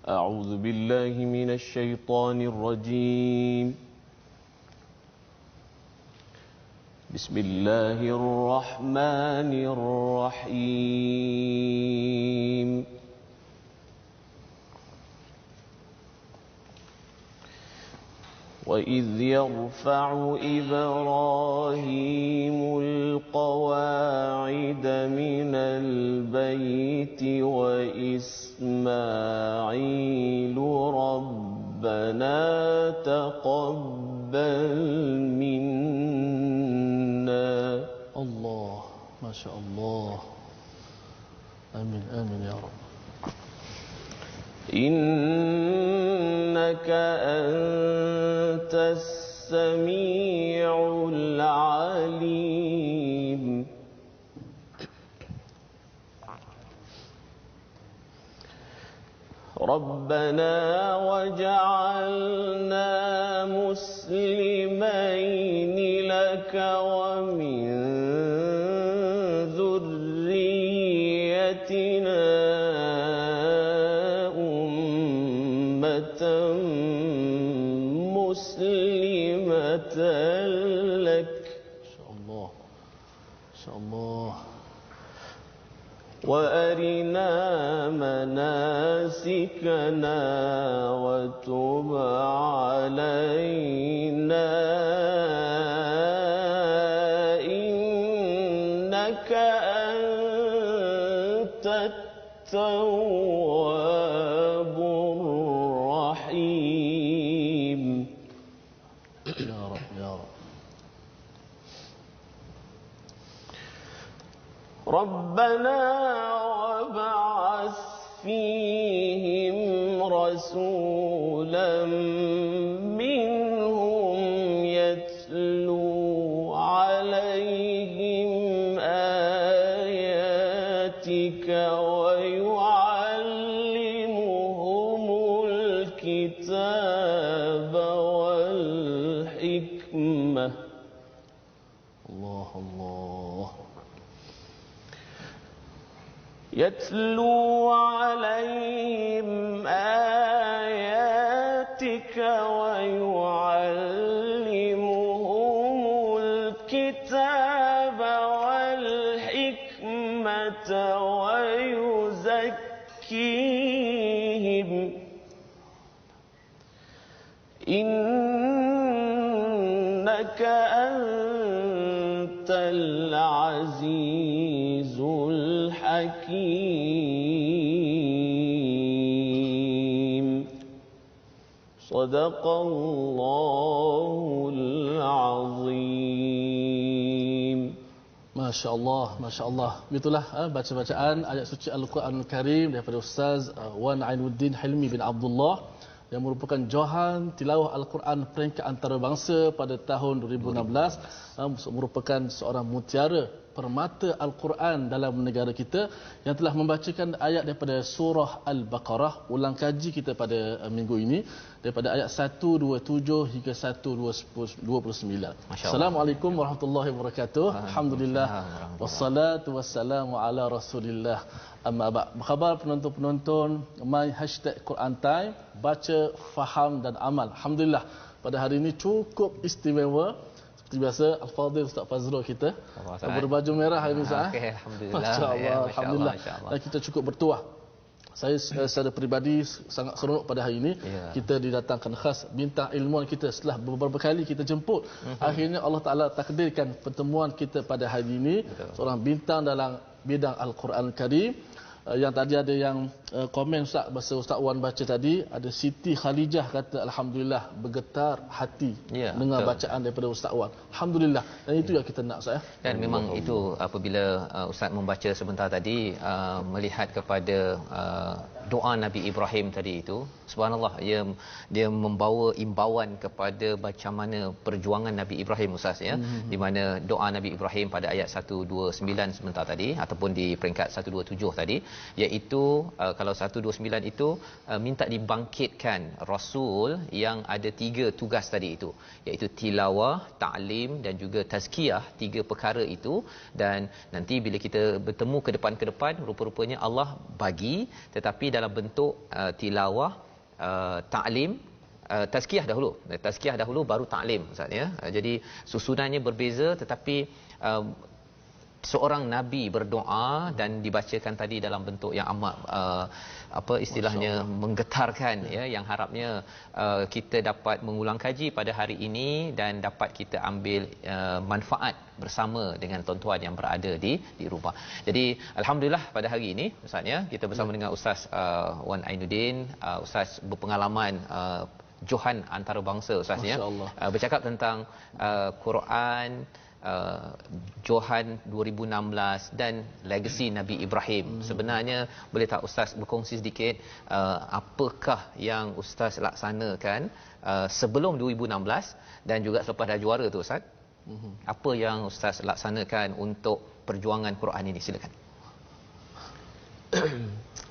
أعوذ بالله من الشيطان الرجيم بسم الله الرحمن الرحيم وإذ يرفع إبراهيم القواعد من البيت وإسماعيل ربنا تقبل منا الله ما شاء الله آمين آمين يا رب إنك أنت السميع العليم ربنا وجعلنا مسلمين لك ومن ذريتنا مسلمة لك ما شاء الله وأرنا مناسكنا وتب علينا إنك أنت التواب الرحيم يا رب يا رب ربنا وابعث فيهم رسولا منهم يتلو عليهم آياتك ويعلمهم الكتاب والحكمة الله الله يتلو عليهم آياتك ويعلمهم الكتاب والحكمة ويزكيهم إنك أنت العزيز الحكيم صدق الله العظيم. Masya Allah, Masya Allah. Itulah baca-bacaan ayat suci Al-Quranul Karim daripada Ustaz Wan Ainuddin Hilmi bin Abdullah yang merupakan johan tilawah Al-Quran peringkat antarabangsa pada tahun 2016, merupakan seorang mutiara permata Al-Quran dalam negara kita yang telah membacakan ayat daripada surah Al-Baqarah. Ulang kaji kita pada minggu ini daripada ayat 127 hingga 129. Assalamualaikum warahmatullahi wabarakatuh. Alhamdulillah wassalatu wassalamu ala Rasulillah. Amma ba'd. Apa khabar penonton-penonton My #Quran Time, baca, faham dan amal. Alhamdulillah pada hari ini cukup istimewa. Seperti biasa Al-Fadhil Ustaz Fazrul kita berbaju merah hari ini Ustaz. Okey, alhamdulillah. Masya-Allah, alhamdulillah. Dan kita cukup bertuah. Saya secara peribadi sangat seronok pada hari ini. Kita didatangkan khas bintang ilmuwan kita setelah beberapa kali kita jemput. Akhirnya Allah Taala takdirkan pertemuan kita pada hari ini. Seorang bintang dalam bidang Al-Quran Karim. Yang tadi ada yang komen Ustaz, bahasa Ustaz Wan baca tadi, ada Siti Khalijah kata alhamdulillah bergetar hati dengar bacaan daripada Ustaz Wan. Alhamdulillah. Dan itu yang kita nak Ustaz. Dan memang itu apabila Ustaz membaca sebentar tadi, melihat kepada doa Nabi Ibrahim tadi itu, subhanallah, dia membawa imbauan kepada macam mana perjuangan Nabi Ibrahim Ustaz ya, di mana doa Nabi Ibrahim pada ayat 129 sebentar tadi ataupun di peringkat 127 tadi, iaitu kalau 129 itu minta dibangkitkan rasul yang ada 3 tugas tadi itu, iaitu tilawah, ta'lim dan juga tazkiyah, 3 perkara itu. Dan nanti bila kita bertemu ke depan rupa-rupanya Allah bagi, tetapi dalam bentuk tilawah, ta'lim, tazkiyah dahulu baru ta'lim Ustaz ya. Jadi susunannya berbeza, tetapi seorang nabi berdoa dan dibacakan tadi dalam bentuk yang amat apa istilahnya menggetarkan ya, yang harapnya kita dapat mengulang kaji pada hari ini dan dapat kita ambil manfaat bersama dengan tuan-tuan yang berada di rumah. Jadi alhamdulillah pada hari ini Ustaz ya, kita bersama dengan Ustaz Wan Ainuddin, Ustaz berpengalaman Johan antarabangsa Ustaz ya, bercakap tentang Quran Johan 2016 dan legasi Nabi Ibrahim. Sebenarnya boleh tak Ustaz berkongsi sedikit apakah yang Ustaz laksanakan sebelum 2016 dan juga selepas dah juara tu Ustaz? Apa yang Ustaz laksanakan untuk perjuangan Quran ini? Silakan.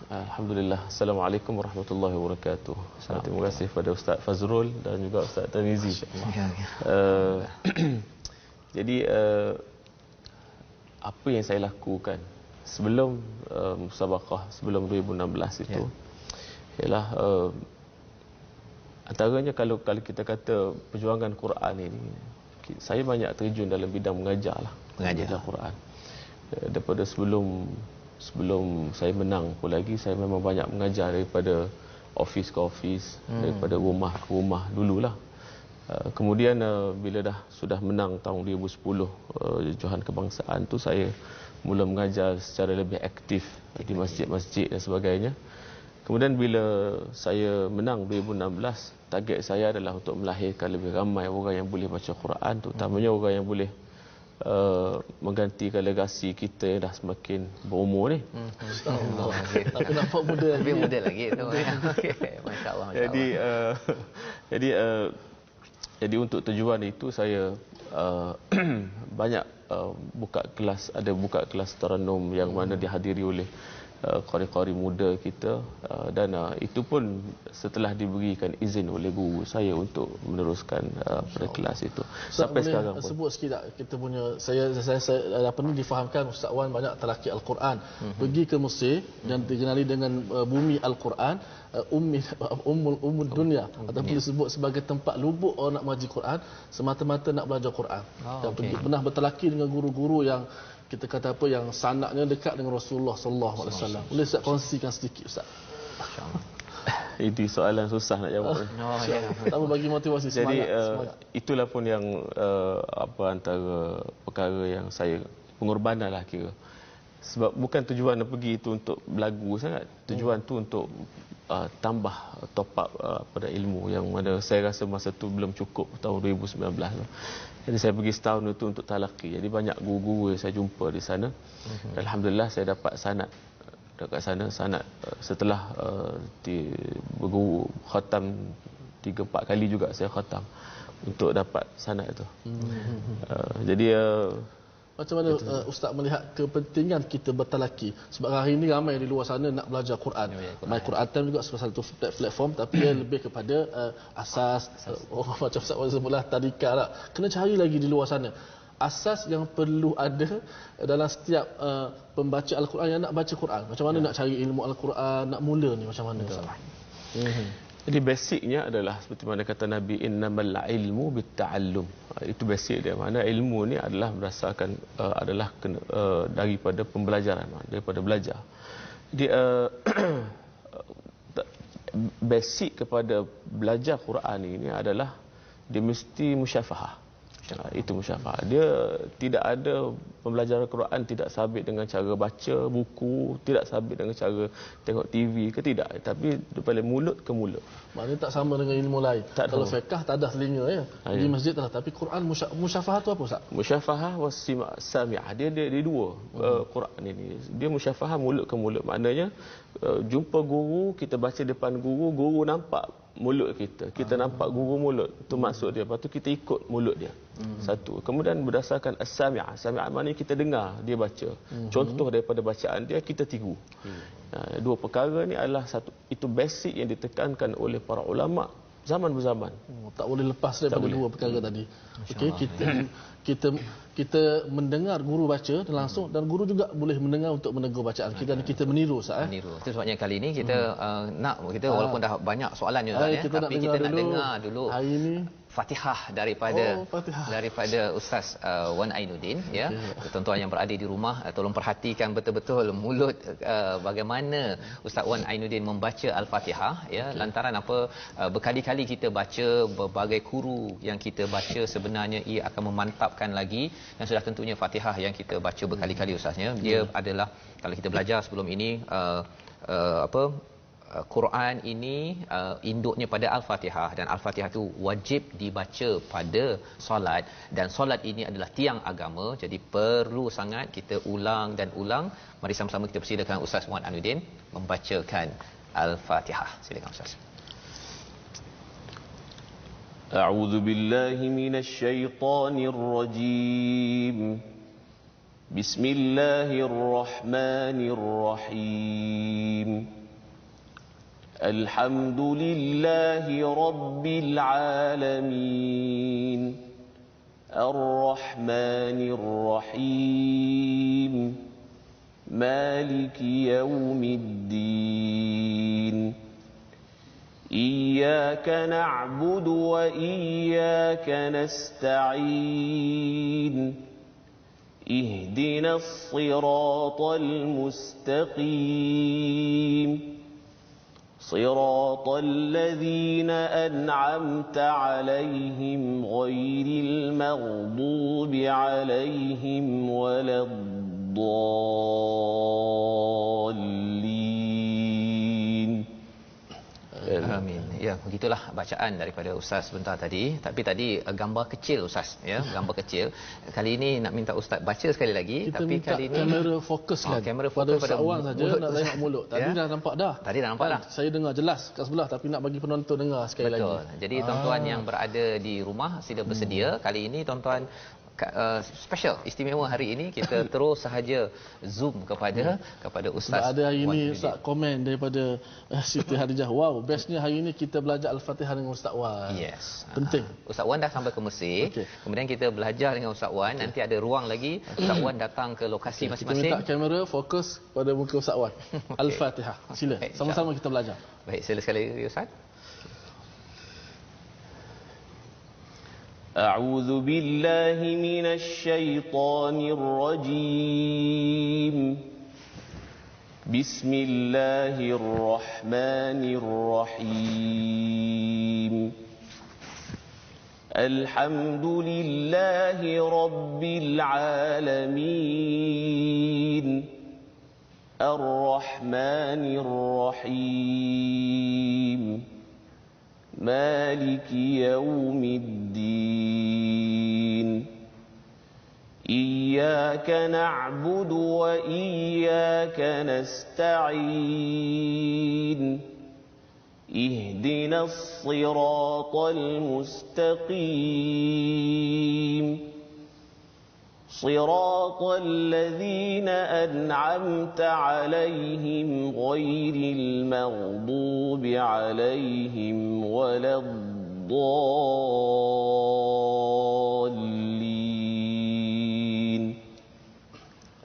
Alhamdulillah. Assalamualaikum warahmatullahi wabarakatuh. Terima kasih kepada Ustaz Fazrul dan juga Ustaz Tamizi. Jadi apa yang saya lakukan sebelum musabaqah sebelum 2016 itu ialah antaranya kalau kita kata perjuangan Quran ini, saya banyak terjun dalam bidang mengajarlah, mengajar Quran. Daripada sebelum saya menang pun lagi, saya memang banyak mengajar daripada office ke office, daripada rumah ke rumah dululah. Kemudian bila sudah menang tahun 2010 Johan Kebangsaan tu, saya mula mengajar secara lebih aktif di masjid-masjid dan sebagainya. Kemudian bila saya menang 2016, target saya adalah untuk melahirkan lebih ramai orang yang boleh baca Quran, terutamanya orang yang boleh menggantikan legasi kita yang dah semakin berumur ni. Aku nampak muda lagi. Lebih muda lagi tu. Masya-Allah. Jadi untuk tujuan itu saya banyak buka kelas Taranum yang mana dihadiri oleh qari-qari muda kita, dan itu pun setelah diberikan izin oleh guru saya untuk meneruskan pada kelas itu. Sampai sekarang pun. Sebut sikit tak kita punya, saya apa ni difahamkan Ustaz Wan banyak talaqi Al-Quran, pergi ke Mesir dan dikenali dengan bumi Al-Quran, ummul dunia, ataupun disebut sebagai tempat lubuk orang nak mengaji Quran, semata-mata nak belajar Quran. Dan pernah bertalaqi dengan guru-guru yang kita kata apa, yang sanadnya dekat dengan Rasulullah sallallahu alaihi wasallam. Boleh Ustaz kongsikan sedikit Ustaz? Masya-Allah. Itu soalan susah nak jawab. Pertama bagi motivasi semangat. Jadi itulah pun yang antara perkara yang saya pengorbanan lah kira. Sebab bukan tujuan nak pergi itu untuk belagu sangat. Tujuan tu untuk tambah top up pada ilmu yang mana saya rasa masa tu belum cukup tahun 2019 tu. Jadi saya pergi setahun itu untuk talaqi. Jadi banyak guru-guru yang saya jumpa di sana. Alhamdulillah saya dapat sanad dekat sana, sanad setelah berguru khatam 3-4 kali juga saya khatam untuk dapat sanad itu. Jadi macam mana Ustaz melihat kepentingan kita bertalaqi? Sebab hari ini ramai di luar sana nak belajar Quran. My Quran Time juga salah satu platform, tapi dia lebih kepada asas macam Ustaz sebutlah tadika lah. Kena cari lagi di luar sana asas yang perlu ada dalam setiap pembaca Al-Quran yang nak baca Quran. Macam mana nak cari ilmu Al-Quran, nak mula ni macam mana Ustaz? Jadi basicnya adalah seperti mana kata Nabi, innamal ilmu bitta'allum. Itu basic dia. Mana ilmu ni adalah berdasarkan daripada pembelajaran, daripada belajar. Jadi basic kepada belajar Quran ini adalah dia mesti musyafahah. Itu musyafahah. Dia tidak ada pembelajaran Quran tidak sabit dengan cara baca buku, tidak sabit dengan cara tengok TV ke, tidak. Tapi daripada mulut ke mulut. Maknanya tak sama dengan ilmu lain. Kalau fiqh tak ada telinga ya. Di masjid tak ada, tapi Quran musyafahah tu apa Ustaz? Musyafahah was sami'ah. Dia dua Quran ini. Dia musyafahah mulut ke mulut. Maknanya jumpa guru, kita baca depan guru, guru nampak mulut kita nampak guru mulut, itu maksud dia. Lepas tu kita ikut mulut dia. Satu. Kemudian berdasarkan as-sami'ah. Sami'ah maknanya kita dengar dia baca. Contoh daripada bacaan dia kita tiru. Dua perkara ni adalah satu, itu basic yang ditekankan oleh para ulama zaman berzaman. Tak boleh lepas daripada dua perkara tadi. Okey, kita mendengar guru baca langsung dan guru juga boleh mendengar untuk menegur bacaan kita dan kita meniru Ustaz. Meniru. Itu sebabnya kali ini kita kita walaupun dah banyak soalan juga tapi kita nak dengar dulu. Hari ini Fatihah daripada Ustaz Wan Ainuddin ya. Tuan-tuan yang berada di rumah tolong perhatikan betul-betul mulut bagaimana Ustaz Wan Ainuddin membaca Al-Fatihah ya. Lantaran apa berkali-kali kita baca berbagai kuru yang kita baca sebenarnya ia akan memantapkan lagi dan sudah tentunya Fatihah yang kita baca berkali-kali Ustaznya. Dia adalah kalau kita belajar sebelum ini Quran ini induknya pada Al-Fatihah dan Al-Fatihah itu wajib dibaca pada solat dan solat ini adalah tiang agama jadi perlu sangat kita ulang dan ulang. Mari sama-sama kita persilakan Ustaz Wan Ainuddin membacakan Al-Fatihah. Silakan Ustaz. A'udzu billahi minasy syaithanir rajim. Bismillahirrahmanirrahim. الحمد لله رب العالمين الرحمن الرحيم مالك يوم الدين إياك نعبد وإياك نستعين اهدنا الصراط المستقيم صراط الذين أنعمت عليهم غير المغضوب عليهم ولا الضالين. Amin. Ya, begitulah bacaan daripada Ustaz sebentar tadi. Tapi tadi gambar kecil Ustaz ya, gambar kecil. Kali ini nak minta Ustaz baca sekali lagi kita tapi kali ini kamera fokus kan. Kamera fokus pada Ustaz Wan saja nak tengok mulut. Tadi dah nampak dah. Tadi dah nampak dah. Saya dengar jelas kat sebelah tapi nak bagi penonton dengar sekali lagi. Betul. Jadi tuan-tuan yang berada di rumah sila bersedia. Kali ini tuan-tuan special istimewa hari ini kita terus sahaja zoom kepada Ustaz. Sebab ada hari ini Ustaz komen daripada Siti Hadijah. Wow, bestnya hari ini kita belajar Al-Fatihah dengan Ustaz Wan. Yes. Penting. Ustaz Wan dah sampai ke Mesir. Okay. Kemudian kita belajar dengan Ustaz Wan. Nanti ada ruang lagi Ustaz Wan datang ke lokasi masing-masing. Kita minta kamera fokus pada muka Ustaz Wan. Al-Fatihah. Sila. Sama-sama kita belajar. Baik, sila sekali lagi Ustaz. أعوذ بالله من الشيطان الرجيم بسم الله الرحمن الرحيم الحمد لله رب العالمين الرحمن الرحيم مالك يوم الدين إياك نعبد وإياك نستعين اهدنا الصراط المستقيم صراط الذين أنعمت عليهم غير المغضوب عليهم ولا الضالين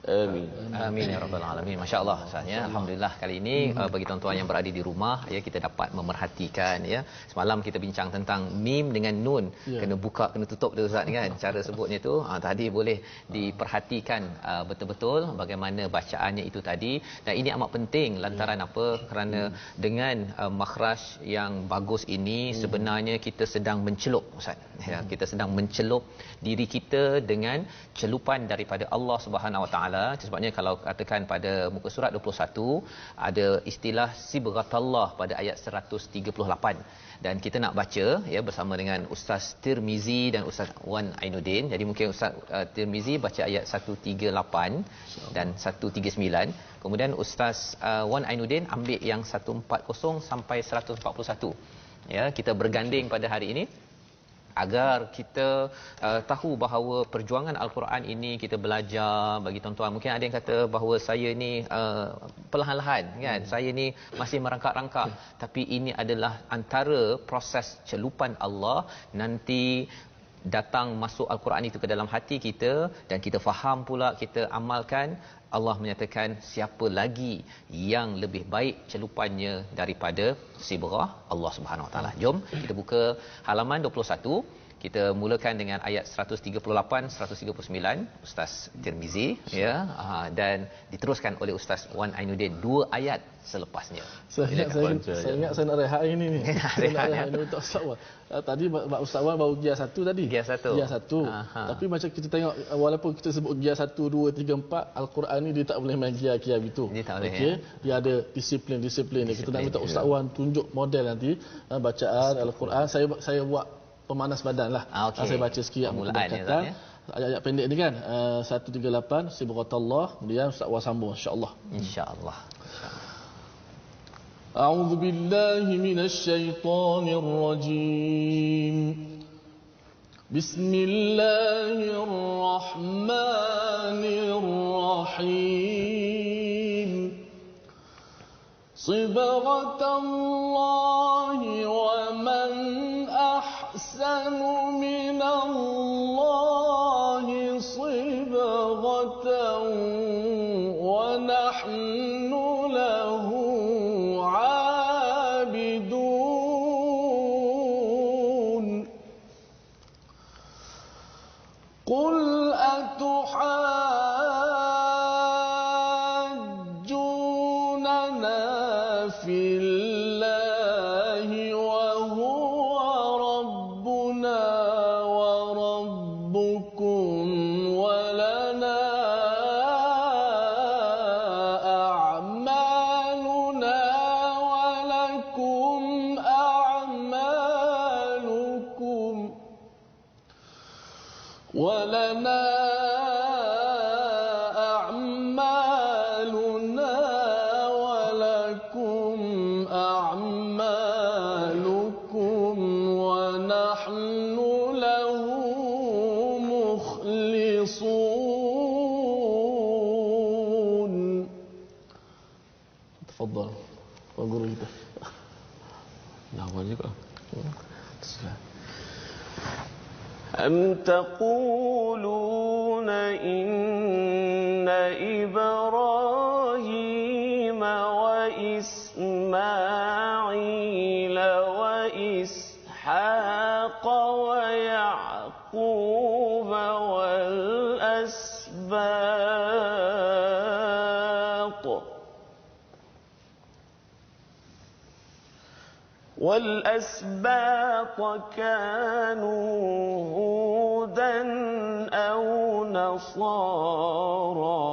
آمين. Amin ya rabbal alamin. Masya-Allah Ustaznya. Alhamdulillah kali ini bagi tuan-tuan yang berada di rumah ya kita dapat memerhatikan ya. Semalam kita bincang tentang mim dengan nun. Kena buka kena tutup tu Ustaz kan. Cara sebutnya tu tadi boleh diperhatikan betul-betul bagaimana bacaannya itu tadi dan ini amat penting lantaran apa? Kerana dengan makhraj yang bagus ini sebenarnya kita sedang mencelup Ustaz. Ya, kita sedang mencelup diri kita dengan celupan daripada Allah Subhanahu Wa Taala. Sebabnya kalau katakan pada muka surat 21 ada istilah sibghatullah pada ayat 138 dan kita nak baca ya bersama dengan Ustaz Tirmizi dan Ustaz Wan Ainuddin. Jadi mungkin Ustaz Tirmizi baca ayat 138 dan 139. Kemudian Ustaz Wan Ainuddin ambil yang 140 sampai 141. Ya, kita berganding pada hari ini. agar kita tahu bahawa perjuangan Al-Quran ini kita belajar bagi tuan-tuan. Mungkin ada yang kata bahawa saya ni perlahan-lahan kan, saya ni masih merangkak-rangkak, tapi ini adalah antara proses celupan Allah nanti datang masuk Al-Quran itu ke dalam hati kita dan kita faham pula, kita amalkan. Allah menyatakan siapa lagi yang lebih baik celupannya daripada sibrah Allah Subhanahu Wa Taala. Jom kita buka halaman 21. Kita mulakan dengan ayat 138 139 Ustaz Tirmizi ya, dan diteruskan oleh Ustaz Wan Ainuddin 2 ayat selepasnya. Saya ingat saya nak rehat hari ni. Saya nak rehat ni untuk Ustaz Wan. Tadi Ustaz Wan baru Gia 1 tadi. Gia 1. Tapi macam kita tengok, walaupun kita sebut Gia 1 2 3 4, Al-Quran ni dia tak boleh main gia gitu. Dia tak boleh. Okey, dia ada disiplin dia. Kita nak minta Ustaz Wan tunjuk model nanti bacaan Al-Quran. Saya buat pemanas badan lah. Okay. Saya baca sikit permulaan ayat-ayat pendek ni kan. 138 Sibghatullah, kemudian Ustaz Wan sambung insya-Allah. Insya-Allah. A'udzu billahi minasy syaithanir rajim. Bismillahirrahmanirrahim. Sibghatallahi wa man ahsanu minallahi sibghatan wa nahnu lahu abidun. Qul atuhajjunana fillahi wa huwa rabbuna wa rabbukum wa lana a'maluna wa lakum a'malukum wa lana a'maluna wa lakum a'malukum wa nahnu lahu mukhlisun. Tafadhal Pak Guru kita. Lama juga. أم تقولون إن إبراهيم وإسماعيل وإسحاق ويعقوب والأسباط كانوا هودا أو نصارى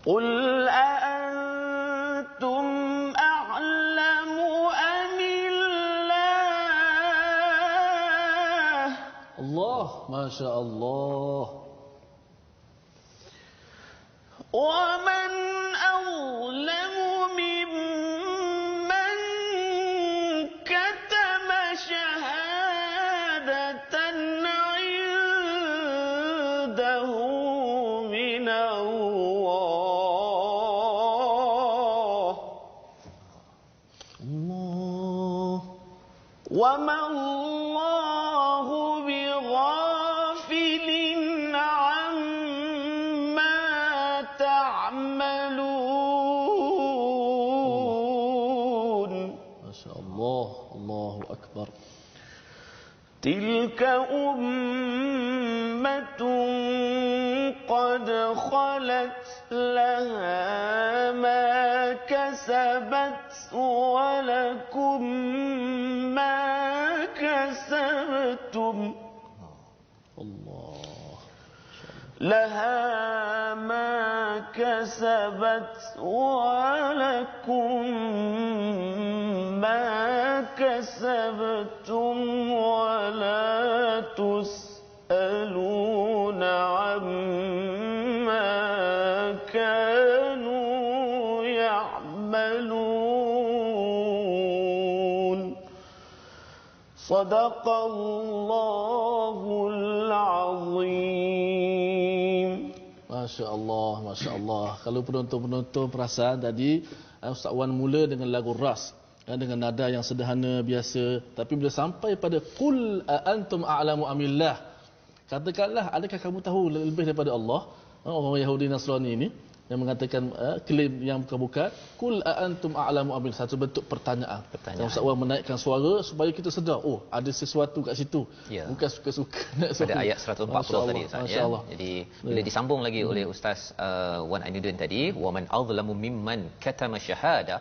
قل أأنتم أعلم أم الله الله ما شاء الله. ومن أظلم ممن كتم شهادة عنده من الله وما الله بغافل عما تعملون. ما شاء الله. الله أكبر. تلك أمة قد خلت لها ما كسبت ولكم ما كسبتم الله. لها ما كسبت ولكم ما كسبتم ولا تسألون عما كانوا يعملون. Sadaqallahul Azim. Masya Allah, Masya Allah. Kalau penonton-penonton perasan tadi, Ustaz Wan mula dengan lagu ras, dengan nada yang sederhana biasa, tapi bila sampai pada qul antum a'lamu amillah, katakanlah adakah kamu tahu lebih daripada Allah? Orang Yahudi Nasrani ini yang mengatakan klaim yang bukan-bukan, qul antum a'lamu amillah, satu bentuk pertanyaan. Dan Ustaz Wan menaikkan suara supaya kita sedar, oh ada sesuatu kat situ. Ya. Bukan suka-suka nak pada ayat 140 tadi Ustaz, ya. Jadi bila disambung lagi oleh Ustaz Wan Ainuddin tadi, wa man azlamu mimman katama syahada,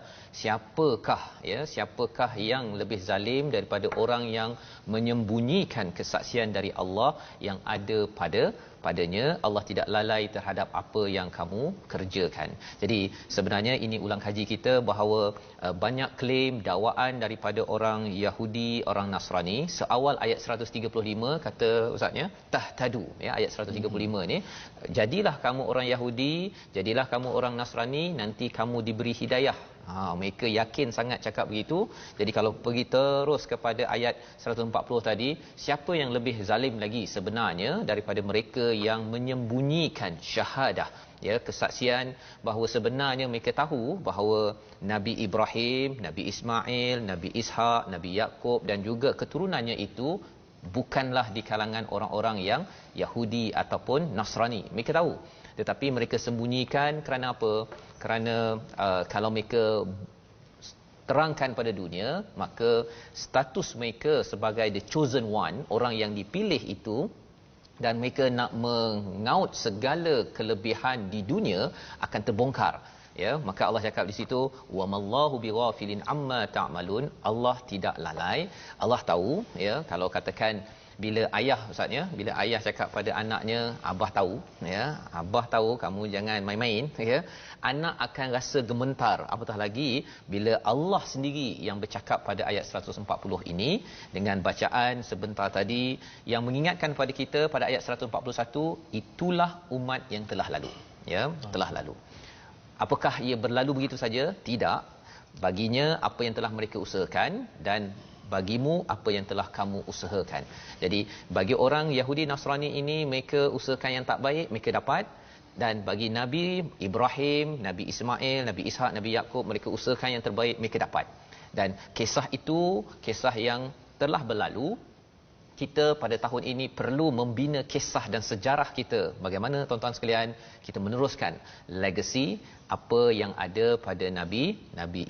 siapakah yang lebih zalim daripada orang yang menyembunyikan kesaksian dari Allah yang ada padanya. Allah tidak lalai terhadap apa yang kamu kerjakan. Jadi sebenarnya ini ulang kaji kita bahawa banyak klaim dakwaan daripada orang Yahudi, orang Nasrani. Seawal ayat 135 kata ustaznya tahtadu, ya, ayat 135 ni, jadilah kamu orang Yahudi, jadilah kamu orang Nasrani, nanti kamu diberi hidayah. Mereka yakin sangat cakap begitu. Jadi kalau pergi terus kepada ayat 140 tadi, siapa yang lebih zalim lagi sebenarnya daripada mereka yang menyembunyikan syahadah, ya, kesaksian bahawa sebenarnya mereka tahu bahawa Nabi Ibrahim, Nabi Ismail, Nabi Ishak, Nabi Yaqub dan juga keturunannya itu bukanlah di kalangan orang-orang yang Yahudi ataupun Nasrani. Mereka tahu, tetapi mereka sembunyikan kerana apa? Kerana kalau mereka terangkan pada dunia, maka status mereka sebagai the chosen one, orang yang dipilih itu, dan mereka nak mengaut segala kelebihan di dunia akan terbongkar. Ya, maka Allah cakap di situ, wa mallahu bighafilin amma ta'malun. Allah tidak lalai, Allah tahu, ya. Kalau katakan bila ayah ustaznya, bila ayah cakap pada anaknya, abah tahu, ya, abah tahu kamu jangan main-main, ya, anak akan rasa gemetar. Apatah lagi bila Allah sendiri yang bercakap pada ayat 140 ini dengan bacaan sebentar tadi yang mengingatkan pada kita pada ayat 141, itulah umat yang telah lalu, ya, telah lalu. Apakah ia berlalu begitu saja? Tidak. Baginya apa yang telah mereka usahakan, dan bagimu apa yang telah kamu usahakan. Jadi bagi orang Yahudi Nasrani ini, mereka usahakan yang tak baik, mereka dapat. Dan bagi Nabi Ibrahim, Nabi Ismail, Nabi Ishak, Nabi Yaqub, mereka usahakan yang terbaik, mereka dapat. Dan kisah itu kisah yang telah berlalu. Kita pada tahun ini perlu membina kisah dan sejarah kita. Bagaimana tuan-tuan sekalian kita meneruskan legasi apa yang ada pada Nabi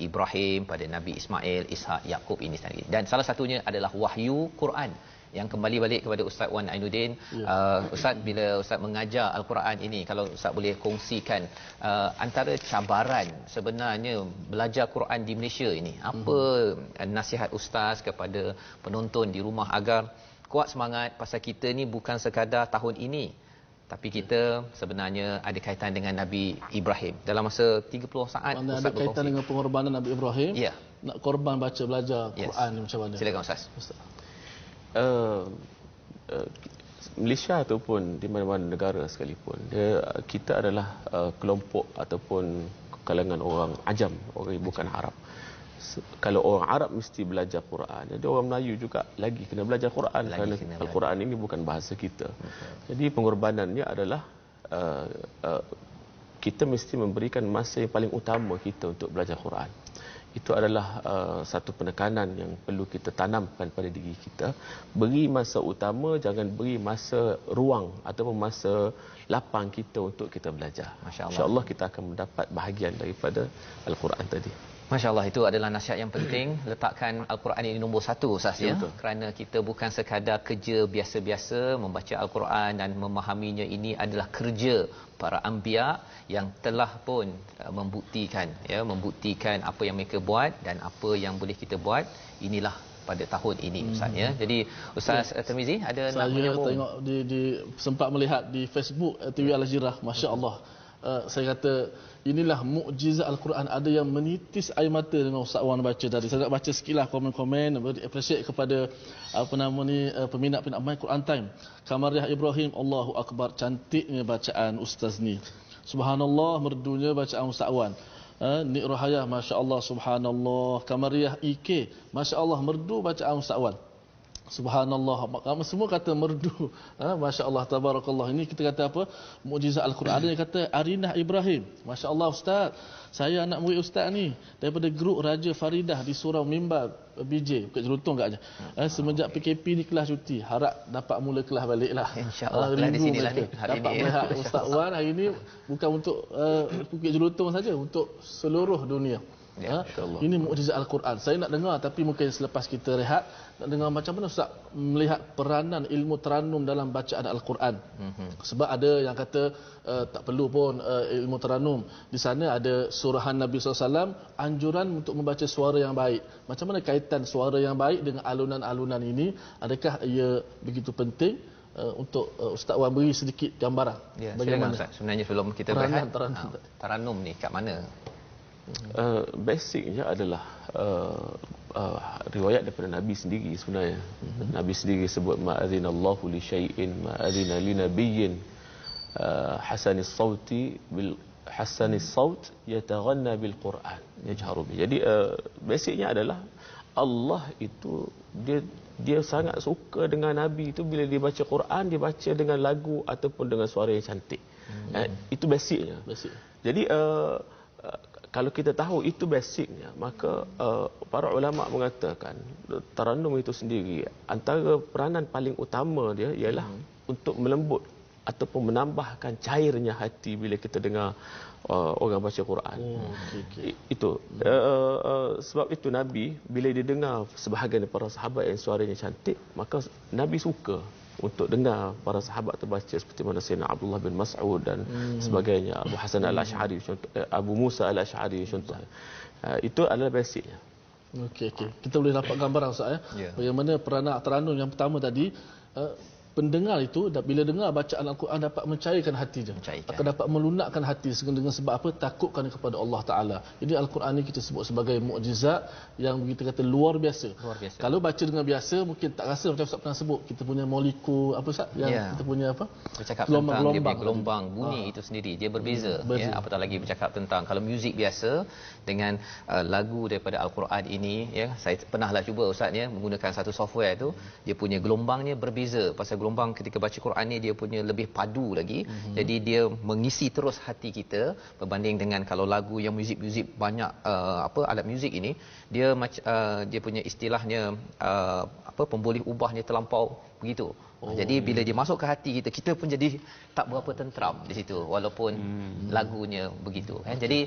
Ibrahim, pada Nabi Ismail, Ishak, Yaqub ini sendiri. Dan salah satunya adalah wahyu Quran yang kembali balik kepada Ustaz Wan Ainuddin. Ustaz, bila Ustaz mengajar Al-Quran ini, kalau Ustaz boleh kongsikan antara cabaran sebenarnya belajar Quran di Malaysia ini, apa nasihat Ustaz kepada penonton di rumah agar kuat semangat, pasal kita ni bukan sekadar tahun ini, tapi kita sebenarnya ada kaitan dengan Nabi Ibrahim. Dalam masa 30 saat Ustaz ada kaitan dengan pengorbanan Nabi Ibrahim. Ya. Nak korban baca belajar Quran ni macam mana? Silakan Ustaz. Malaysia ataupun di mana-mana negara sekalipun, kita adalah kelompok ataupun kalangan orang ajam, orang bukan Arab. Kalau orang Arab mesti belajar Quran, jadi orang Melayu juga lagi kena belajar Quran, kerana Al-Quran ini bukan bahasa kita. Jadi pengorbanannya adalah kita mesti memberikan masa yang paling utama kita untuk belajar Quran. Itu adalah satu penekanan yang perlu kita tanamkan pada diri kita. Beri masa utama, jangan beri masa ruang ataupun masa lapang kita untuk kita belajar. Insya-Allah kita akan mendapat bahagian daripada Al-Quran tadi. Masya Allah, itu adalah nasihat yang penting. Letakkan Al-Quran ini nombor satu, Ustaz, ya. Kerana kita bukan sekadar kerja biasa-biasa membaca Al-Quran dan memahaminya. Ini adalah kerja para anbiya yang telah pun membuktikan apa yang mereka buat dan apa yang boleh kita buat. Inilah pada tahun ini, Ustaz, ya. Jadi Ustaz Tirmizi ada nak menyambung. Saya tengok di sempat melihat di Facebook TV Al-Jazeera, masya-Allah. Saya kata inilah mukjizat Al-Quran. Ada yang menitis air mata dengan Ustaz Wan baca tadi. Saya nak baca sikitlah komen-komen, appreciate kepada peminat-peminat My Quran Time. Kamariah Ibrahim, Allahu Akbar, cantiknya bacaan Ustaz ni. Subhanallah, merdunya bacaan Ustaz Wan. Nik Rohayah, masya-Allah, subhanallah. Kamariah IK, masya-Allah, merdu bacaan Ustaz Wan. Subhanallah, semua kata merdu. Masya-Allah, tabarakallah. Ini kita kata apa? Mukjizat Al-Quran. Ada yang kata Arinah Ibrahim. Masya-Allah Ustaz. Saya anak murid Ustaz ni daripada grup Raja Faridah di Surau Mimbar BJ, Bukit Jelutong agaknya. Semenjak PKP ni kelas cuti, harap dapat mula kelas baliklah. Insya-Allah kelas di sinilah ni hari dapat ni. melihat Ustaz Wan hari ni bukan untuk Bukit Jelutong saja, untuk seluruh dunia. Ya, ini mukjizat Al-Quran. Saya nak dengar, tapi mungkin selepas kita rehat nak dengar macam mana Ustaz melihat peranan ilmu Taranum dalam bacaan Al-Quran. Sebab ada yang kata tak perlu pun ilmu Taranum. Di sana ada surahan Nabi SAW, anjuran untuk membaca suara yang baik. Macam mana kaitan suara yang baik dengan alunan-alunan ini? Adakah ia begitu penting? Untuk Ustaz Wan beri sedikit gambaran. Ya, bagaimana Ustaz? Sebenarnya sebelum kita berehat, Taranum ni kat mana? Basicnya adalah riwayat daripada Nabi sendiri sebenarnya. Nabi sendiri sebut ma'adzinallahu li syai'in ma'adzina li nabiyyin hasanis sauti bil hasanis saut yataghanna bil Quran yajharu bi. Jadi basicnya adalah Allah itu dia sangat suka dengan Nabi itu bila dia baca Quran, dia baca dengan lagu ataupun dengan suara yang cantik. Itu basicnya. Jadi kalau kita tahu itu basicnya, maka para ulama mengatakan Taranum itu sendiri antara peranan paling utama dia ialah untuk melembut ataupun menambahkan cairnya hati bila kita dengar orang baca Quran. Itu sebab itu Nabi bila dia dengar sebahagian para sahabat yang suaranya cantik, maka Nabi suka untuk dengar para sahabat terbaca seperti mana Sayyidina Abdullah bin Mas'ud dan sebagainya, Abu Hasan Al-Asy'ari contoh, Abu Musa Al-Asy'ari contoh. Itu adalah basicnya. Okey. Kita boleh dapat gambaran Ustaz ya. Bagaimana peranan Taranum yang pertama tadi, pendengar itu bila dengar bacaan Al-Quran dapat mencairkan hati dia. Akan dapat melunakkan hati dengan sebab apa? Takutkan kepada Allah Taala. Jadi Al-Quran ni kita sebut sebagai mukjizat yang kita kata luar biasa. Kalau baca dengan biasa mungkin tak rasa macam Ustaz pernah sebut. Kita punya molekul apa Ustaz yang kita punya apa? Bercakap tentang dia punya gelombang bunyi itu sendiri dia berbeza. Ya, apatah lagi bercakap tentang kalau muzik biasa dengan lagu daripada Al-Quran ini, ya, saya pernahlah cuba Ustaz ya menggunakan satu software tu, dia punya gelombangnya berbeza. Pasal gelombang ketika baca Quran ni dia punya lebih padu lagi. Jadi dia mengisi terus hati kita berbanding dengan kalau lagu yang muzik-muzik banyak alat muzik ini dia dia punya istilahnya pemboleh ubahnya terlampau begitu. Jadi bila dia masuk ke hati kita pun jadi tak berapa tenteram di situ walaupun lagunya begitu. Jadi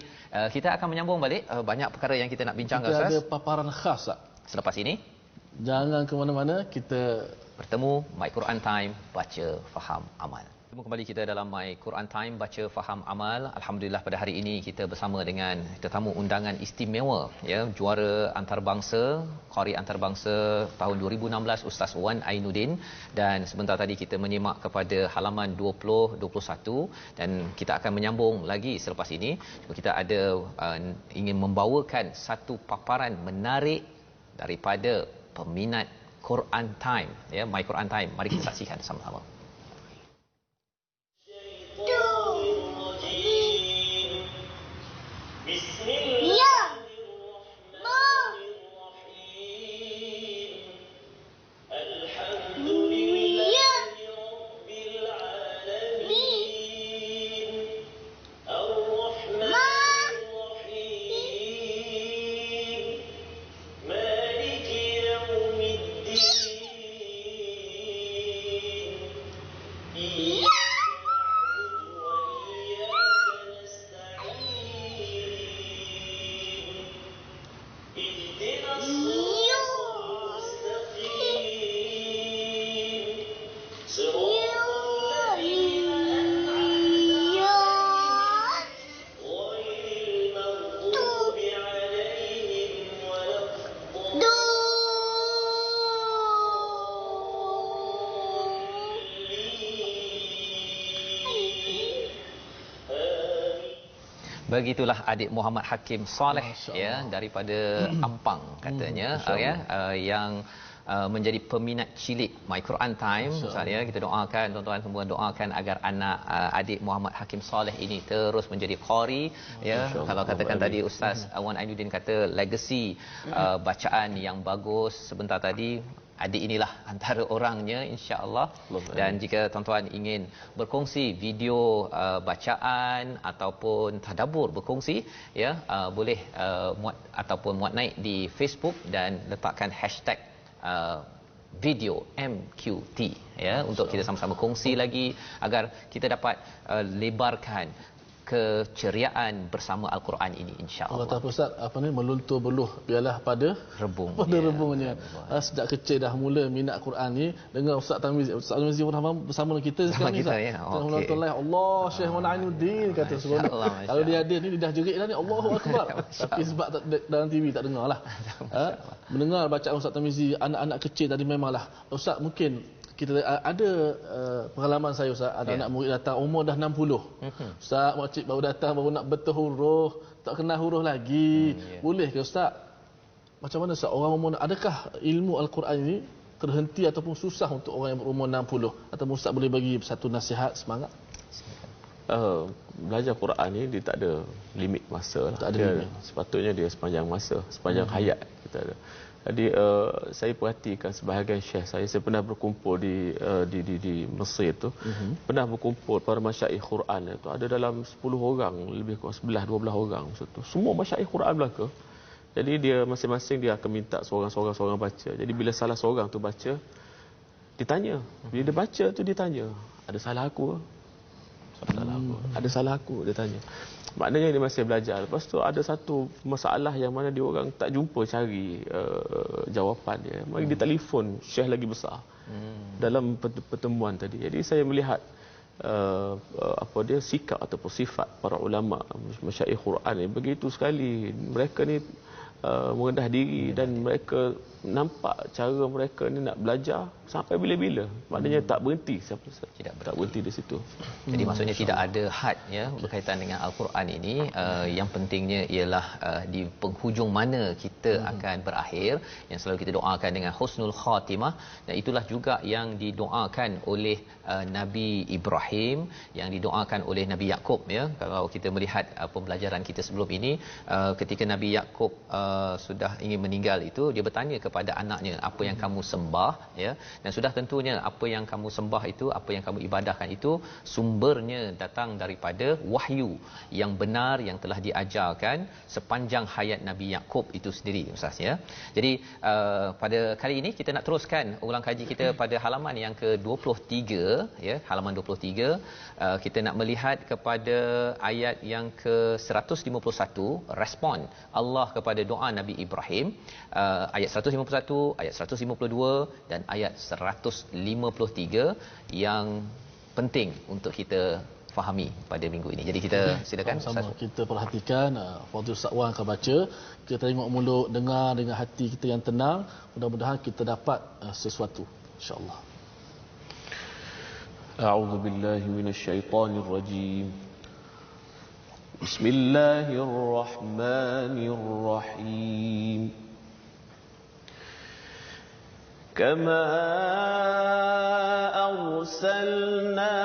kita akan menyambung balik banyak perkara yang kita nak bincangkan Ustaz. Ada paparan khas tak? Selepas ini jangan ke mana-mana, kita bertemu My Quran Time, baca, faham, amal. Bertemu kembali kita dalam My Quran Time, baca, faham, amal. Alhamdulillah pada hari ini kita bersama dengan tetamu undangan istimewa, ya, juara antarabangsa, qari antarabangsa tahun 2016 Ustaz Wan Ainuddin, dan sebentar tadi kita menyimak kepada halaman 20-21 dan kita akan menyambung lagi selepas ini. Kita ada ingin membawakan satu paparan menarik daripada peminat Quran Time, ya, My Quran Time. Mari kita saksikan sama-sama. Begitulah adik Muhammad Hakim Saleh, ya, daripada Ampang katanya, ya, yang menjadi peminat cilik My Quran Time. Saya kita doakan tuan-tuan semua, doakan agar anak adik Muhammad Hakim Saleh ini terus menjadi qari, ya. Kalau katakan tadi Ustaz Wan Ainuddin kata legacy bacaan yang bagus sebentar tadi, adik inilah antara orangnya, insya-Allah. Dan jika tuan-tuan ingin berkongsi video bacaan ataupun tadabbur berkongsi, ya, boleh muat ataupun muat naik di Facebook dan letakkan hashtag video MQT, ya, untuk kita sama-sama kongsi lagi agar kita dapat lebarkan keceriaan bersama Al-Quran ini, insya-Allah. Allah Taala, Ustaz, apa ni, meluntur beluh biarlah pada rebung. Pada rebungnya. Sejak kecil dah mula minat Quran ni, dengan Ustaz Tamizi. Ustaz Tamizi bersama kita sekarang ni, kita, Ustaz. ya. Tengah menonton live. Allah, Syekh Muhammad Ainuddin kata seronok. Kalau dia ada ni lidah jerit dah ni, Allahu Akbar. Tapi sebab dalam TV tak dengar lah. Mendengar bacaan Ustaz Tamizi, anak-anak kecil tadi memanglah. Ustaz, mungkin kita ada pengalaman saya, Ustaz, ada anak murid datang umur dah 60. Ustaz, makcik baru datang, baru nak betul huruf, tak kenal huruf lagi. Boleh ke, Ustaz? Macam mana, Ustaz? Orang umur, adakah ilmu Al-Quran ini terhenti ataupun susah untuk orang yang berumur 60? Ataupun Ustaz boleh bagi satu nasihat, semangat? Belajar Quran ni dia tak ada limit masa lah. Tak ada limit. Sepatutnya dia sepanjang masa, sepanjang hayat kita ada. Jadi saya perhatikan sebahagian syekh saya pernah berkumpul di Mesir tu, pernah berkumpul para masyaikh Quran itu ada dalam 10 orang, lebih kurang 11-12 orang masa tu. Semua masyaikh Quran belaka. Jadi dia masing-masing dia akan minta seorang baca. Jadi bila salah seorang tu baca, ditanya. Bila dia baca tu ditanya, ada salah aku ke? Ada salah aku, dia tanya. Maknanya dia masih belajar. Lepas tu ada satu masalah yang mana dia orang tak jumpa cari jawapan dia. Mari dia telefon syekh lagi besar dalam pertemuan tadi. Jadi saya melihat apa dia, sikap ataupun sifat para ulama masyaikh Quran ni begitu sekali. Mereka ni merendah diri dan mereka nampak cara mereka ni nak belajar sampai bila-bila. Maknanya tak berhenti, tak berhenti di situ. Jadi maksudnya tidak ada had, ya, berkaitan dengan Al-Quran ini. Yang pentingnya ialah di penghujung mana kita akan berakhir, yang selalu kita doakan dengan husnul khatimah. Dan itulah juga yang didoakan oleh Nabi Ibrahim, yang didoakan oleh Nabi Yaqub, ya. Kalau kita melihat pembelajaran kita sebelum ini, ketika Nabi Yaqub sudah ingin meninggal itu, dia bertanya kepada anaknya, apa yang kamu sembah, ya. Dan sudah tentunya apa yang kamu sembah itu, apa yang kamu ibadahkan itu sumbernya datang daripada wahyu yang benar yang telah diajarkan sepanjang hayat Nabi Yaqub itu sendiri, Ustaz, ya. Jadi pada kali ini kita nak teruskan ulang kaji kita pada halaman yang ke-23, ya, halaman 23. Kita nak melihat kepada ayat yang ke-151, respon Allah kepada doa Nabi Ibrahim, ayat 151, ayat 152 dan ayat 153 yang penting untuk kita fahami pada minggu ini. Jadi kita silakan sama-sama kita perhatikan. Fadil Ustaz Wan akan baca, kita tengok mulut, dengar dengan hati kita yang tenang. Mudah-mudahan kita dapat sesuatu, insya-Allah. A'udzu billahi minasyaitonir rajim. Bismillahirrahmanirrahim. Kama arsalna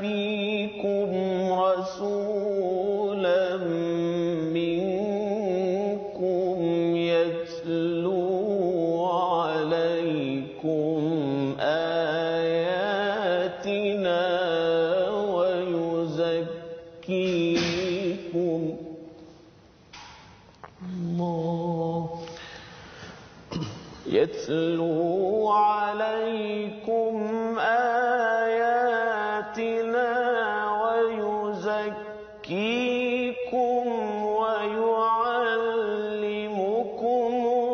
fikum rasulan minkum yatlu alaikum ayatina wa yuzakkikum. يتلو عليكم آياتنا ويزكيكم ويعلمكم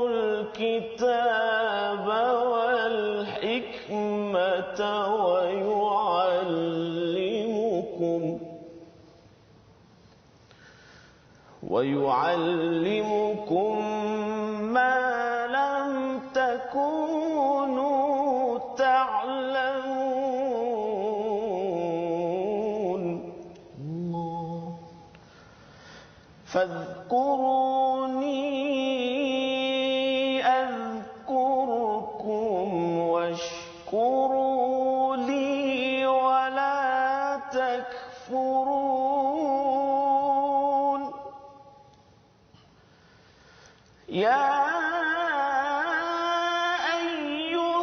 الكتاب والحكمة ويعلمكم ما لم تكونوا تعلمون. فاذكروني أذكركم واشكروا لي ولا تكفرون. يا أيها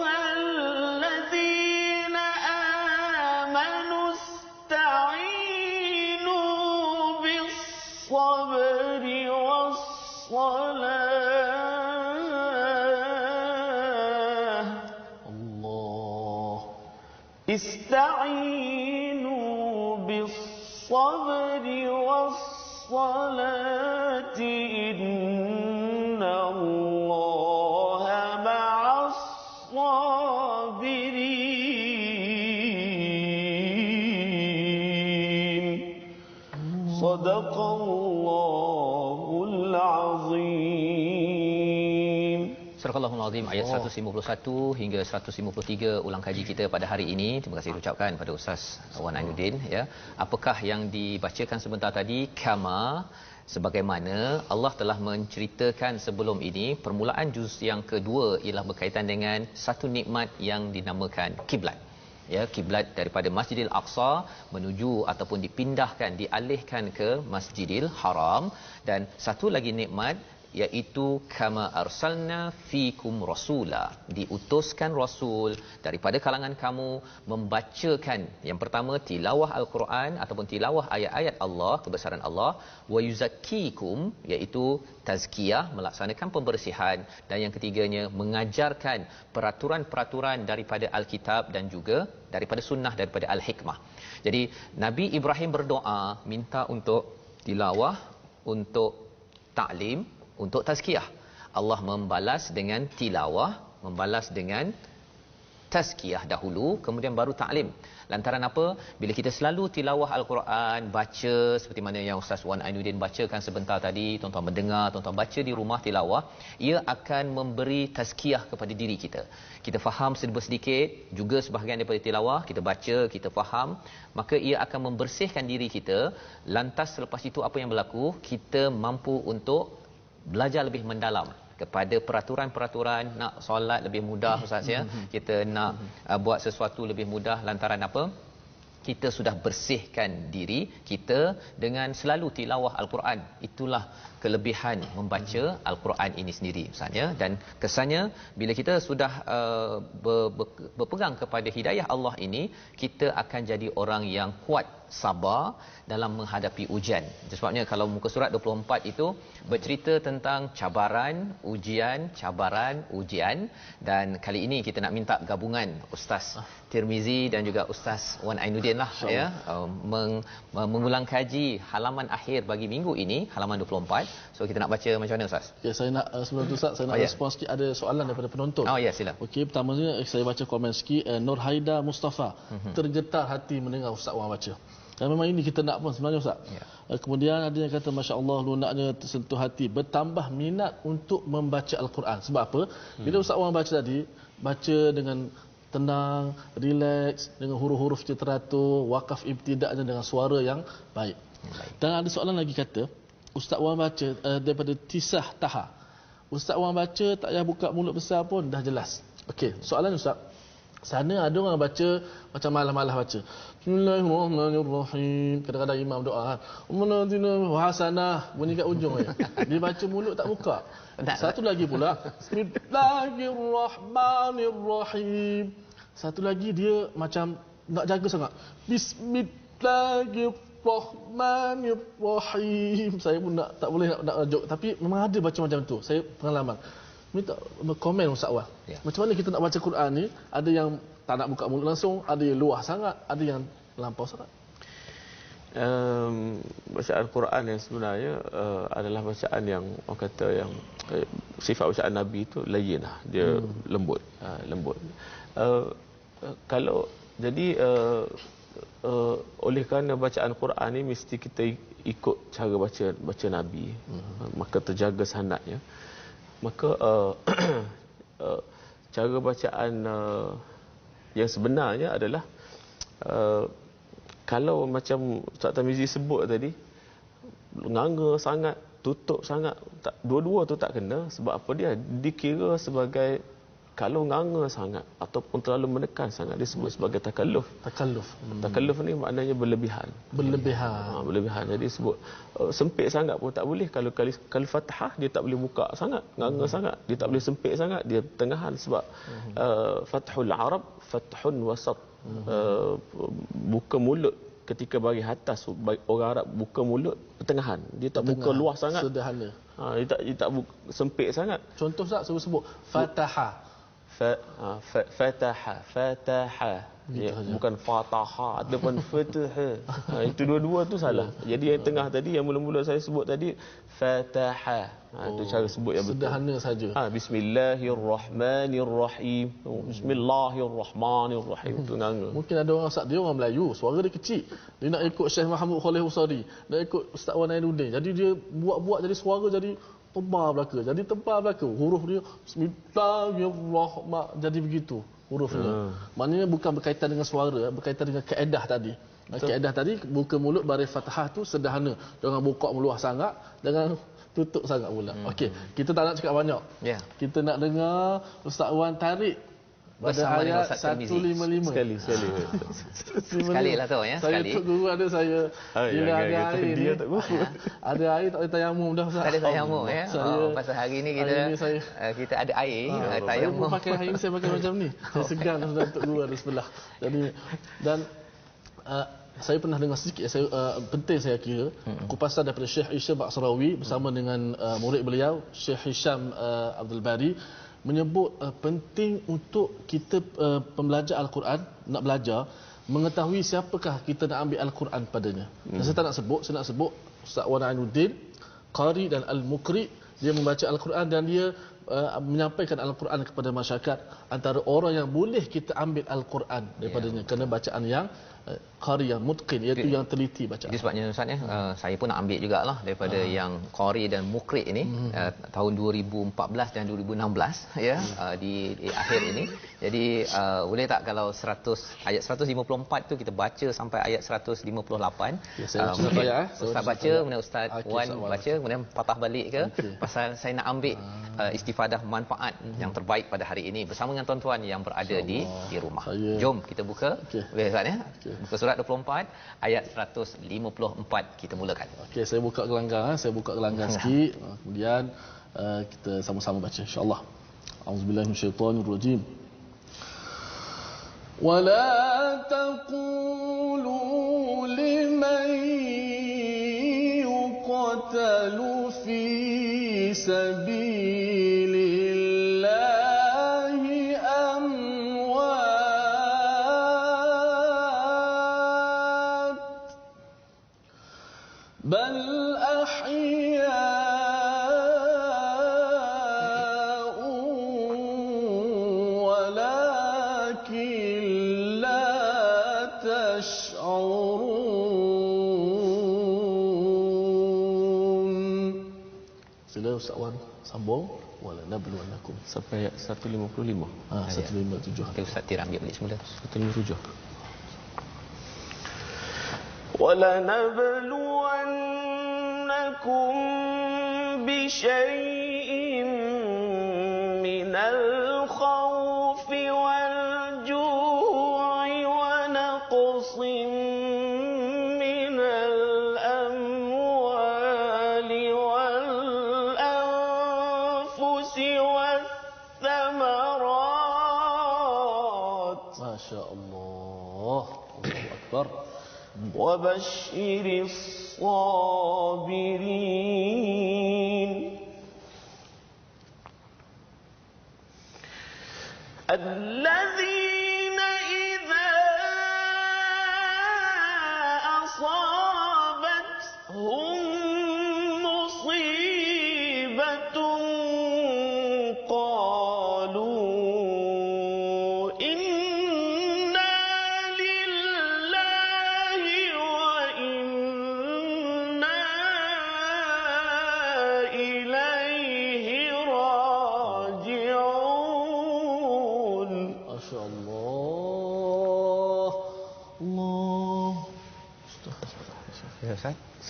استعينوا بالصبر والصلاة إن الله مع الصابرين صدق الله العظيم. Surah Al-Azim ayat 151 hingga 153 ulang kaji kita pada hari ini. Terima kasih ucapkan pada Ustaz Wan Ainuddin ya. Apakah yang dibacakan sebentar tadi? Kama, sebagaimana Allah telah menceritakan sebelum ini. Permulaan juz yang kedua ialah berkaitan dengan satu nikmat yang dinamakan kiblat. Ya, kiblat daripada Masjidil Aqsa menuju ataupun dipindahkan, dialihkan ke Masjidil Haram. Dan satu lagi nikmat iaitu kama arsalna fikum rasula, diutuskan rasul daripada kalangan kamu membacakan yang pertama tilawah al-Quran ataupun tilawah ayat-ayat Allah, kebesaran Allah, wa yuzakkikum iaitu tazkiyah, melaksanakan pembersihan, dan yang ketiganya mengajarkan peraturan-peraturan daripada al-kitab dan juga daripada sunnah, daripada al-hikmah. Jadi Nabi Ibrahim berdoa minta untuk tilawah, untuk ta'lim, untuk tazkiyah. Allah membalas dengan tilawah, membalas dengan tazkiyah dahulu, kemudian baru ta'lim. Lantaran apa? Bila kita selalu tilawah al-Quran, baca seperti mana yang Ustaz Wan Ainuddin bacakan sebentar tadi, tuan-tuan mendengar, tuan-tuan baca di rumah tilawah, ia akan memberi tazkiyah kepada diri kita. Kita faham sedikit, juga sebahagian daripada tilawah, kita baca, kita faham, maka ia akan membersihkan diri kita. Lantas selepas itu apa yang berlaku? Kita mampu untuk belajar lebih mendalam kepada peraturan-peraturan. Nak solat lebih mudah Ustaz ya, kita nak buat sesuatu lebih mudah. Lantaran apa? Kita sudah bersihkan diri kita dengan selalu tilawah al-Quran. Itulah kelebihan membaca al-Quran ini sendiri Ustaz ya. Dan kesannya bila kita sudah berpegang kepada hidayah Allah ini, kita akan jadi orang yang kuat, sabar dalam menghadapi ujian. Sebabnya kalau muka surat 24 itu bercerita tentang cabaran, ujian, cabaran, ujian. Dan kali ini kita nak minta gabungan Ustaz Tirmizi dan juga Ustaz Wan Ainuddin lah ya, mengulang kaji halaman akhir bagi minggu ini, halaman 24. So kita nak baca macam mana Ustaz? Ya, saya nak sebelum tu Ustaz, saya nak respon sikit, ada soalan daripada penonton. Oh ya, sila. Okey, pertamanya saya baca komen sikit. Nur Haida Mustafa, tergetar hati mendengar Ustaz Wan baca. Dan memang ini kita nak pun sebenarnya Ustaz. Ya. Kemudian ada yang kata masya-Allah lunaknya, tersentuh hati, bertambah minat untuk membaca al-Quran. Sebab apa? Bila Ustaz Wan baca tadi, baca dengan tenang, relax, dengan huruf-huruf teratur, wakaf ibtida'nya dengan suara yang baik. Dan ada soalan lagi kata, Ustaz Wan baca daripada Tisah Taha. Ustaz Wan baca tak payah buka mulut besar pun dah jelas. Okey, soalan Ustaz, sana ada orang baca macam malah-malah baca. Bismillahirrahmanirrahim. Kadang-kadang imam doa, Ummanatina hasanah, bunyi kat ujung je. Dia baca mulut tak buka. Satu lagi pula, Bismillahirrahmanirrahim. Satu lagi dia macam nak jaga sangat. Bismillahirrahmanirrahim. Saya pun tak boleh nak rajuk, tapi memang ada baca macam tu. Saya pengalaman. Minta komen Ustaz Wan. Ya. Macam mana kita nak baca Quran ni? Ada yang tak nak buka mulut langsung, ada yang luah sangat, ada yang lampau sangat. Bacaan Quran yang sebenarnya adalah bacaan yang orang kata yang sifat bacaan Nabi itu layyinah, dia lembut, lembut. Kalau jadi oleh kerana bacaan Quran ni mesti kita ikut cara baca Nabi, maka terjaga sanadnya. Maka cara bacaan yang sebenarnya adalah kalau macam Ustaz Tirmizi sebut tadi, nganga sangat, tutup sangat, tak, dua-dua tu tak kena. Sebab apa? Dia dikira sebagai, kalau nganga sangat ataupun terlalu menekan sangat, disebut sebagai takalluf. Takalluf ni maknanya berlebihan. Berlebihan. Jadi sebut sempit sangat pun tak boleh. Kalau Fathah dia tak boleh buka sangat, nganga sangat. Dia tak boleh sempit sangat, dia pertengahan. Sebab Fathul Arab, Fathun Wasat. Buka mulut ketika bagi atas, bagi orang Arab buka mulut pertengahan. Dia tak buka luas sangat. Sederhana. Dia tak buka sempit sangat. Contoh Ustaz, sebut Fatahah. Fataha. Ya, bukan Fataha ataupun Fataha. Itu dua-dua tu salah. Jadi yang tengah tadi, yang mula-mula saya sebut tadi, Fataha. Itu cara sebut yang betul. Sederhana saja. Bismillahirrahmanirrahim. Bismillahirrahmanirrahim. Itu nganga. Mungkin ada orang Ustaz, dia orang Melayu, suara dia kecil. Dia nak ikut Syekh Muhammad Khalil Husari, nak ikut Ustaz Wan Ainuddin. Jadi dia buat-buat jadi suara jadi tebal belaka. Jadi tebal belaka. Huruf dia Bismillahirrahmanirrahim. Jadi begitu hurufnya. Maknanya bukan berkaitan dengan suara, berkaitan dengan kaedah tadi. Kaedah tadi buka mulut baris Fathah tu sederhana. Jangan buka meluah sangat, jangan tutup sangat pula. Okey, kita tak nak cakap banyak. Kita nak dengar Ustaz Wan tarik pada ayat 155. Sekali. Sekali lah tu ya. Saya tuk guru ada saya. Bila ada air ni, tak guru. ada air tak boleh tayamum dah Ustaz. Tak ada tayamum ya. Saya, pasal hari ni kita ada air, tayamum. tayamum. Pakai air ni saya pakai macam ni. Saya segan sudah tuk guru ada sebelah. Jadi dan saya pernah dengar sedikit, penting saya kira kupasan daripada Syekh Isham Baksarawi bersama dengan murid beliau Syekh Hisham Abdul Bari menyebut penting untuk kita pembelajar Al-Quran nak belajar mengetahui siapakah kita nak ambil Al-Quran padanya. Dan saya tak nak sebut, saya nak sebut Ustaz Wan Ainuddin, Qari dan Al-Muqri. Dia membaca Al-Quran dan dia menyampaikan Al-Quran kepada masyarakat. Antara orang yang boleh kita ambil Al-Quran daripadanya kerana bacaan yang qari, yang mutqin, iaitu yang teliti bacaan. Itu sebabnya Ustaz saya pun nak ambil jugalah daripada yang qari dan muqri ini tahun 2014 dan 2016 ya, di akhir ini. Jadi boleh tak kalau 100 ayat 154 tu kita baca sampai ayat 158. Ustaz baca, kemudian Ustaz Wan baca, kemudian patah balik ke pasal saya nak ambil istifadah manfaat yang terbaik pada hari ini bersama dengan tuan-tuan yang berada di rumah. Jom kita buka. Boleh Ustaz ya? Buka surat 24 ayat 154 kita mulakan. Okey, saya buka gelanggang sikit. Kemudian kita sama-sama baca insya-Allah. Auzubillahi minasyaitonirrajim. Wala taqulu liman yuqtalu fi sabilillahi amwat bal Ustaz Wan sambung wala nabluwannakum sampai ayat 155. 157. Okey Ustaz Tira ambil balik semula. 157. Wala nabluwannakum bi syai'in minal khawfi wal ju'i wa naqsin وبشر الصابرين الذين إذا أصابتهم مصيبة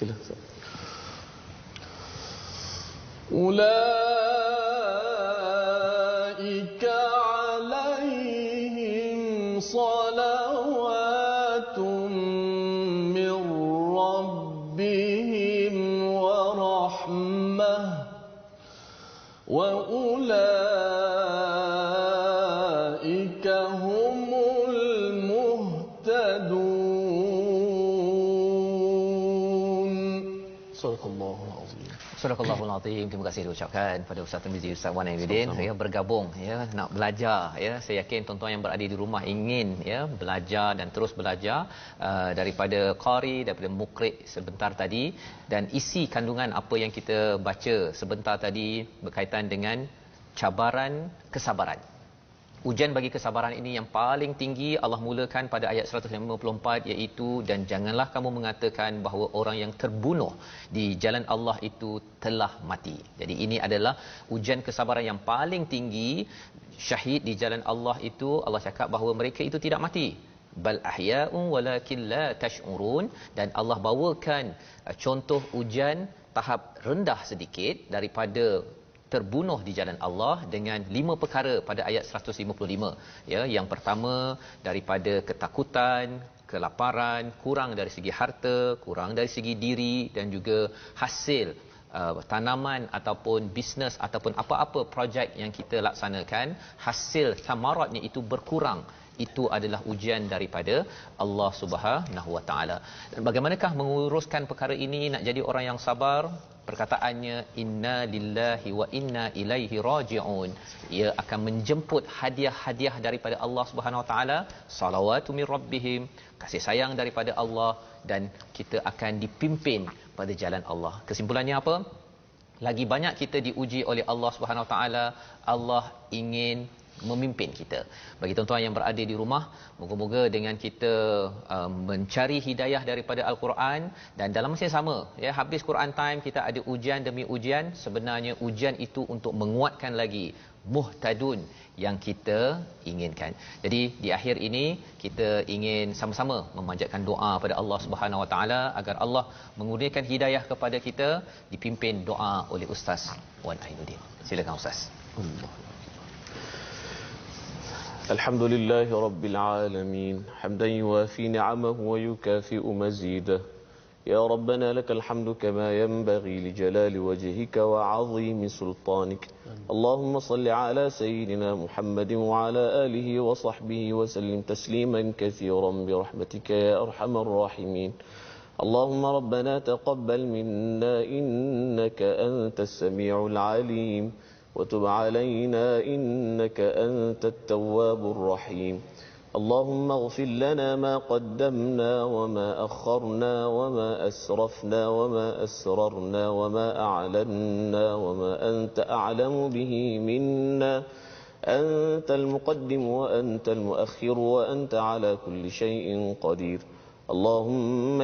Silakan. Ulaika alaihim salawatun min rabbihim wa rahmah wa ulaika humul muhtadun. Sadaqallahul azim. Sadaqallahul azim. Terima kasih diucapkan pada Ustaz Tirmizi, Ustaz Wan Ainuddin ya, bergabung ya, nak belajar ya. Saya yakin tuan-tuan yang berada di rumah ingin ya belajar dan terus belajar daripada qari, daripada muqri sebentar tadi, dan isi kandungan apa yang kita baca sebentar tadi berkaitan dengan cabaran kesabaran. Ujian bagi kesabaran ini yang paling tinggi Allah mulakan pada ayat 154, iaitu dan janganlah kamu mengatakan bahawa orang yang terbunuh di jalan Allah itu telah mati. Jadi ini adalah ujian kesabaran yang paling tinggi. Syahid di jalan Allah itu Allah cakap bahawa mereka itu tidak mati. Bal ahya'un walakin la tash'urun. Dan Allah bawakan contoh ujian tahap rendah sedikit daripada terbunuh di jalan Allah dengan 5 perkara pada ayat 155 ya. Yang pertama daripada ketakutan, kelaparan, kurang dari segi harta, kurang dari segi diri, dan juga hasil tanaman ataupun bisnes ataupun apa-apa projek yang kita laksanakan, hasil samaratnya itu berkurang. Itu adalah ujian daripada Allah Subhanahu Wa Taala. Dan bagaimanakah menguruskan perkara ini nak jadi orang yang sabar? Perkataannya inna lillahi wa inna ilaihi raji'un. Ia akan menjemput hadiah-hadiah daripada Allah Subhanahu Wa Taala, salawatu mir rabbihim, kasih sayang daripada Allah, dan kita akan dipimpin pada jalan Allah. Kesimpulannya apa? Lagi banyak kita diuji oleh Allah Subhanahu Wa Taala, Allah ingin memimpin kita. Bagi tuan-tuan yang berada di rumah, moga-moga dengan kita mencari hidayah daripada Al-Quran, dan dalam masa yang sama ya, habis Quran time kita ada ujian demi ujian. Sebenarnya ujian itu untuk menguatkan lagi muhtadun yang kita inginkan. Jadi di akhir ini kita ingin sama-sama memanjatkan doa pada Allah Subhanahu Wa Taala agar Allah mengurniakan hidayah kepada kita, dipimpin doa oleh Ustaz Wan Ainuddin. Silakan Ustaz. الحمد لله رب العالمين حمدا يوافي نعمه ويكافئ مزيده يا ربنا لك الحمد كما ينبغي لجلال وجهك وعظيم سلطانك اللهم صل على سيدنا محمد وعلى آله وصحبه وسلم تسليما كثيرا برحمتك يا أرحم الراحمين اللهم ربنا تقبل منا إنك أنت السميع العليم وتب علينا إنك أنت التواب الرحيم اللهم اغفر لنا ما قدمنا وما أخرنا وما أسرفنا وما أسررنا وما أعلنا وما أنت أعلم به منا أنت المقدم وأنت المؤخر وأنت على كل شيء قدير اللهم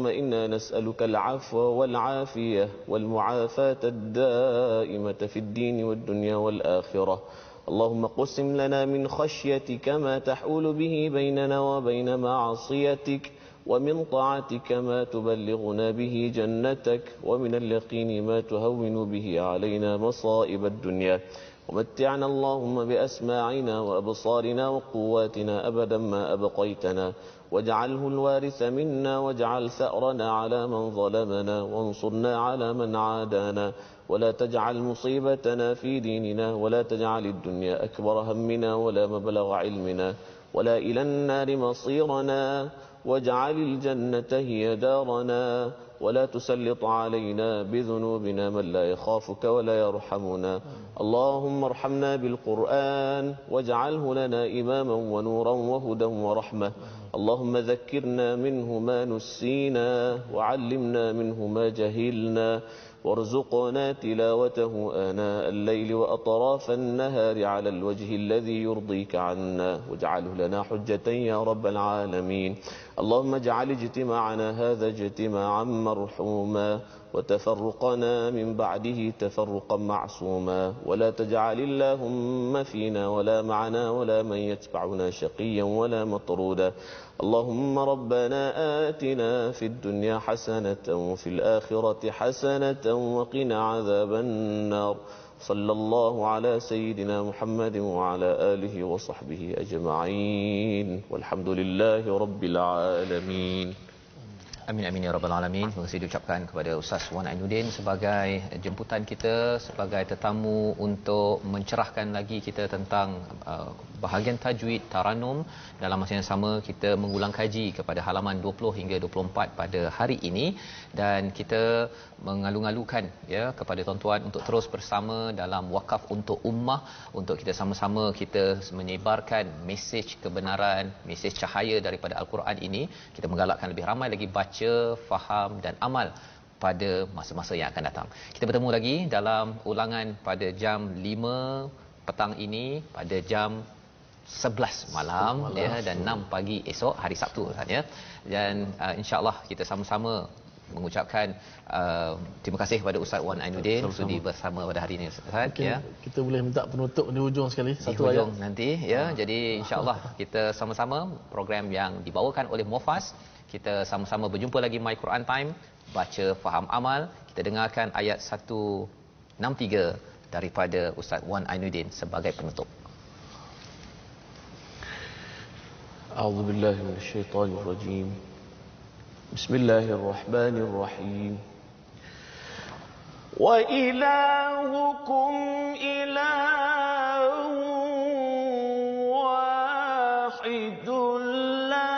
إنا نسألك العفو والعافية والمعافاة الدائمة في الدين والدنيا والآخرة اللهم قسم لنا من خشيتك ما تحول به بيننا وبين معصيتك ومن طاعتك ما تبلغنا به جنتك ومن اليقين ما تهون به علينا مصائب الدنيا ومتعنا اللهم بأسماعنا وأبصارنا وقواتنا أبدا ما أبقيتنا واجعله الوارث منا واجعل ثأرنا على من ظلمنا وانصرنا على من عادانا ولا تجعل مصيبتنا في ديننا ولا تجعل الدنيا أكبر همنا ولا مبلغ علمنا ولا إلى النار مصيرنا واجعل الجنة هي دارنا ولا تسلط علينا بذنوبنا من لا يخافك ولا يرحمنا اللهم ارحمنا بالقرآن واجعله لنا إماما ونورا وهدى ورحمة اللهم ذكرنا منه ما نسينا وعلمنا منه ما جهلنا وارزقنا تلاوته آناء الليل وأطراف النهار على الوجه الذي يرضيك عنا واجعله لنا حجة يا رب العالمين اللهم اجعل اجتماعنا هذا اجتماعا مرحوما وتفرقنا من بعده تفرقا معصوما ولا تجعل اللهم فينا ولا معنا ولا من يتبعنا شقيا ولا مطرودا اللهم ربنا آتنا في الدنيا حسنة وفي الآخرة حسنة وقنا عذاب النار صلى الله على سيدنا محمد وعلى آله وصحبه أجمعين والحمد لله رب العالمين. Amin amin ya rabbal alamin. Terima kasih diucapkan kepada Ustaz Wan Ainuddin sebagai jemputan kita, sebagai tetamu untuk mencerahkan lagi kita tentang bahagian tajwid, taranum. Dalam masa yang sama kita mengulang kaji kepada halaman 20 hingga 24 pada hari ini, dan kita mengalu-alukan ya kepada tuan-tuan untuk terus bersama dalam wakaf untuk ummah, untuk kita sama-sama kita menyebarkan mesej kebenaran, mesej cahaya daripada al-Quran ini. Kita menggalakkan lebih ramai lagi baca, faham dan amal pada masa-masa yang akan datang. Kita bertemu lagi dalam ulangan pada jam 5 petang ini, pada jam 11 malam ya, dan 6 pagi esok hari Sabtu Ustaz ya. Dan insya-Allah kita sama-sama mengucapkan terima kasih kepada Ustaz Wan Ainuddin sudi bersama pada hari ini Ustaz ya. Kita boleh minta penutup di hujung sekali di satu hujung ayat nanti ya. Jadi insya-Allah kita sama-sama program yang dibawakan oleh Mufas, kita sama-sama berjumpa lagi My Quran Time, baca faham amal. Kita dengarkan ayat 163 daripada Ustaz Wan Ainuddin sebagai penutup. A'udzu billahi minasyaitonir rajim. Bismillahirrahmanirrahim. Wa ilahukum ilahun wahidun la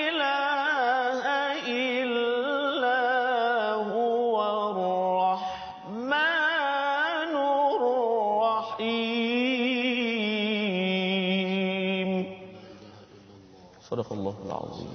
ilaha illa huwar rahmanur rahim. Sadaqallahul azim.